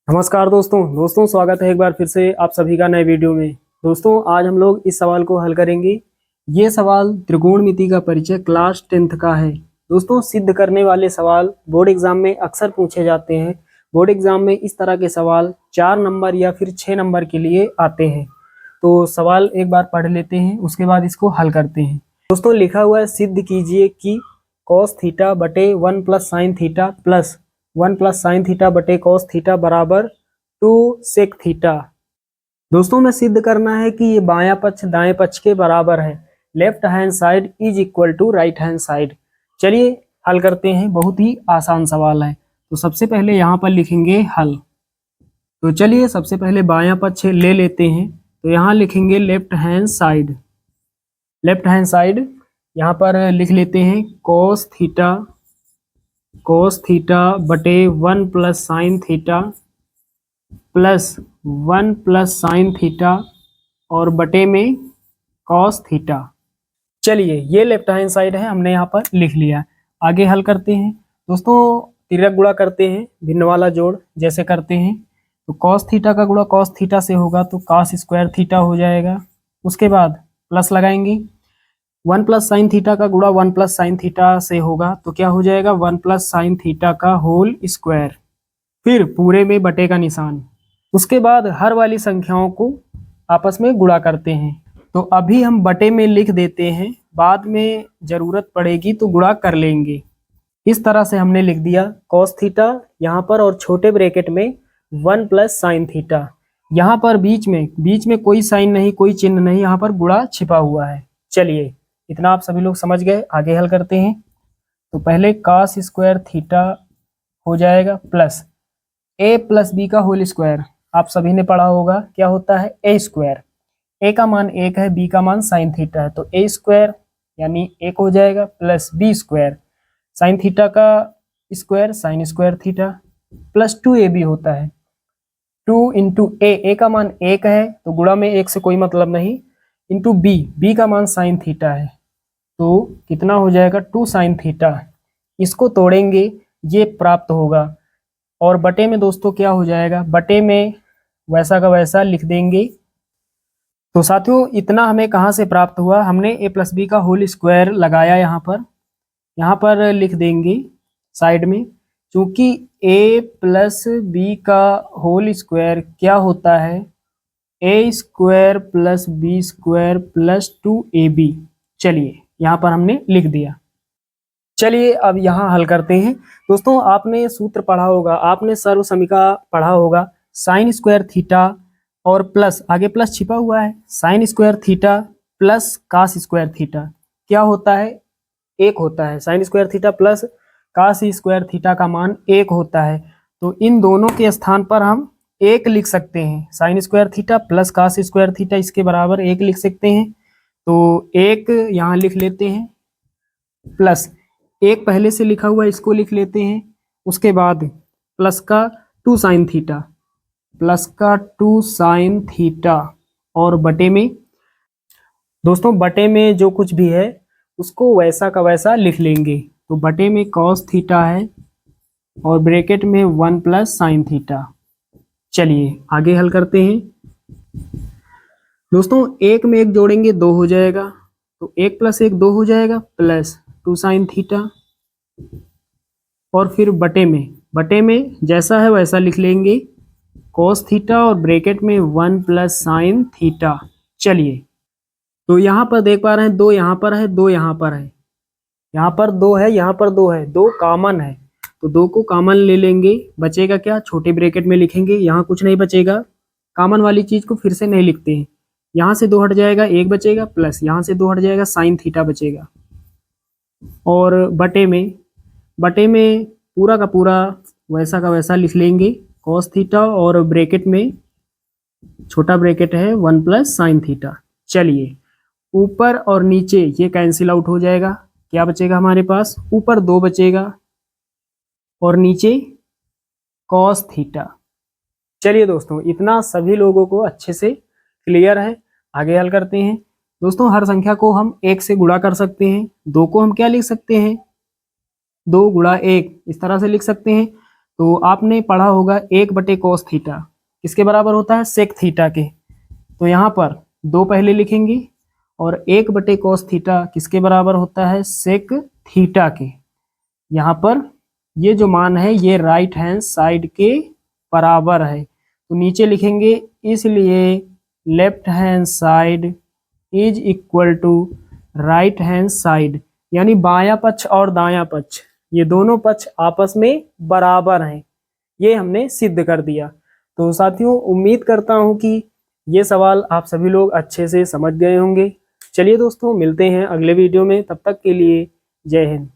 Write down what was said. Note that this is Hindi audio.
नमस्कार दोस्तों स्वागत है एक बार फिर से आप सभी का नए वीडियो में। दोस्तों आज हम लोग इस सवाल को हल करेंगे। ये सवाल त्रिकोणमिति का परिचय क्लास 10th का है। दोस्तों सिद्ध करने वाले सवाल बोर्ड एग्जाम में अक्सर पूछे जाते हैं। बोर्ड एग्जाम में इस तरह के सवाल 4 नंबर या फिर 6 नंबर के लिए आते हैं। तो सवाल एक बार पढ़ लेते हैं, उसके बाद इसको हल करते हैं। दोस्तों लिखा हुआ है, सिद्ध कीजिए कि कॉस थीटा बटे 1 plus sine theta plus 1 plus sine theta बटे कॉस थीटा बराबर 2 सेक थीटा। दोस्तों में सिद्ध करना है कि ये बायां पक्ष दाएं पक्ष के बराबर है। Left hand side is equal to right hand side. चलिए हल करते हैं, बहुत ही आसान सवाल है। तो सबसे पहले यहाँ पर लिखेंगे हल। तो चलिए सबसे पहले बायां पक्ष ले लेते हैं। तो यहाँ लिखेंगे left hand side. Left hand side यहाँ पर लिख लेते हैं कॉस थीटा बटे 1 plus sine theta plus 1 plus sine theta और बटे में कॉस थीटा। चलिए ये लेफ्ट हैंड साइड है, हमने यहाँ पर लिख लिया। आगे हल करते हैं। दोस्तों तिर्यक गुणा करते हैं, भिन्न वाला जोड़ जैसे करते हैं। तो कॉस थीटा का गुणा कॉस थीटा से होगा तो कॉस स्क्वायर थीटा हो जाएगा। उसके बाद प्लस लगाएंगे। 1 प्लस साइन थीटा का गुणा 1 प्लस साइन थीटा से होगा तो क्या हो जाएगा 1 प्लस साइन थीटा का होल स्क्वायर। फिर पूरे में बटे का निशान। उसके बाद हर वाली संख्याओं को आपस में गुणा करते हैं। तो अभी हम बटे में लिख देते हैं, बाद में जरूरत पड़ेगी तो गुणा कर लेंगे। इस तरह से हमने लिख दिया कॉस थीटा यहाँ पर और छोटे ब्रैकेट में 1 प्लस साइन थीटा। यहाँ पर बीच में कोई साइन नहीं, कोई चिन्ह नहीं, यहाँ पर गुणा छिपा हुआ है। चलिए इतना आप सभी लोग समझ गए। आगे हल करते हैं। तो पहले कॉस स्क्वायर थीटा हो जाएगा प्लस ए प्लस बी का होल स्क्वायर। आप सभी ने पढ़ा होगा क्या होता है ए स्क्वायर। ए का मान 1 है, बी का मान साइन थीटा है, तो ए स्क्वायर यानी 1 हो जाएगा plus B square sine theta का square sine square theta plus 2ab होता है 2 इंटू ए का मान 1 है तो गुणा में 1 से कोई मतलब नहीं, इंटू बी का मान साइन थीटा है तो कितना हो जाएगा 2 साइन थीटा। इसको तोड़ेंगे ये प्राप्त होगा और बटे में दोस्तों क्या हो जाएगा, बटे में वैसा का वैसा लिख देंगे। तो साथियों इतना हमें कहाँ से प्राप्त हुआ, हमने ए प्लस बी का होल स्क्वायर लगाया यहाँ पर लिख देंगे साइड में। क्योंकि ए प्लस बी का होल स्क्वायर क्या होता है A square plus B square plus 2ab। चलिए यहाँ पर हमने लिख दिया। चलिए अब यहाँ हल करते हैं। दोस्तों आपने सूत्र पढ़ा होगा, आपने सर्व समीका पढ़ा होगा। साइन स्क्वायर थीटा और प्लस आगे प्लस छिपा हुआ है sign square theta plus cos square theta क्या होता है 1 होता है। Sign square theta plus cos square theta का मान 1 होता है। तो इन दोनों के स्थान पर हम 1 लिख सकते हैं। Sign square theta plus cos square theta इसके बराबर 1 लिख सकते हैं। तो 1 यहाँ लिख लेते हैं प्लस 1 पहले से लिखा हुआ इसको लिख लेते हैं। उसके बाद प्लस का 2 साइन थीटा प्लस का 2 साइन थीटा और बटे में दोस्तों बटे में जो कुछ भी है उसको वैसा का वैसा लिख लेंगे। तो बटे में कॉस थीटा है और ब्रैकेट में 1 प्लस साइन थीटा। चलिए आगे हल करते हैं। दोस्तों 1 में 1 जोड़ेंगे 2 हो जाएगा तो 1 प्लस 1 2 हो जाएगा प्लस 2 साइन थीटा और फिर बटे में जैसा है वैसा लिख लेंगे कॉस थीटा और ब्रैकेट में 1 प्लस साइन थीटा। चलिए तो यहाँ पर देख पा रहे हैं 2 यहाँ पर है 2 यहाँ पर है, यहाँ पर 2 है यहाँ पर 2 है, 2 कॉमन है तो 2 को कॉमन ले लेंगे। बचेगा क्या, छोटे ब्रैकेट में लिखेंगे, यहाँ कुछ नहीं बचेगा। कॉमन वाली चीज को फिर से नहीं लिखते हैं। यहाँ से 2 हट जाएगा 1 बचेगा प्लस यहाँ से 2 हट जाएगा साइन थीटा बचेगा। और बटे में पूरा का पूरा वैसा का वैसा लिख लेंगे कॉस थीटा और ब्रैकेट में छोटा ब्रैकेट है 1 प्लस साइन थीटा। चलिए ऊपर और नीचे ये कैंसिल आउट हो जाएगा। क्या बचेगा हमारे पास, ऊपर 2 बचेगा और नीचे कॉस थीटा। चलिए दोस्तों इतना सभी लोगों को अच्छे से क्लियर है। आगे हल करते हैं। दोस्तों हर संख्या को हम 1 से गुणा कर सकते हैं। 2 को हम क्या लिख सकते हैं 2 गुणा 1 इस तरह से लिख सकते हैं। तो आपने पढ़ा होगा 1/cos थीटा किसके बराबर होता है, सेक थीटा के। तो यहाँ पर 2 पहले लिखेंगे और 1/cos थीटा किसके बराबर होता है, सेक थीटा के। यहाँ पर ये जो मान है ये राइट हैंड साइड के बराबर है, तो नीचे लिखेंगे इसलिए left hand side is equal to right hand side, यानी बायां पक्ष और दायां पक्ष ये दोनों पक्ष आपस में बराबर हैं। ये हमने सिद्ध कर दिया। तो साथियों उम्मीद करता हूं कि ये सवाल आप सभी लोग अच्छे से समझ गए होंगे। चलिए दोस्तों मिलते हैं अगले वीडियो में, तब तक के लिए जय हिंद।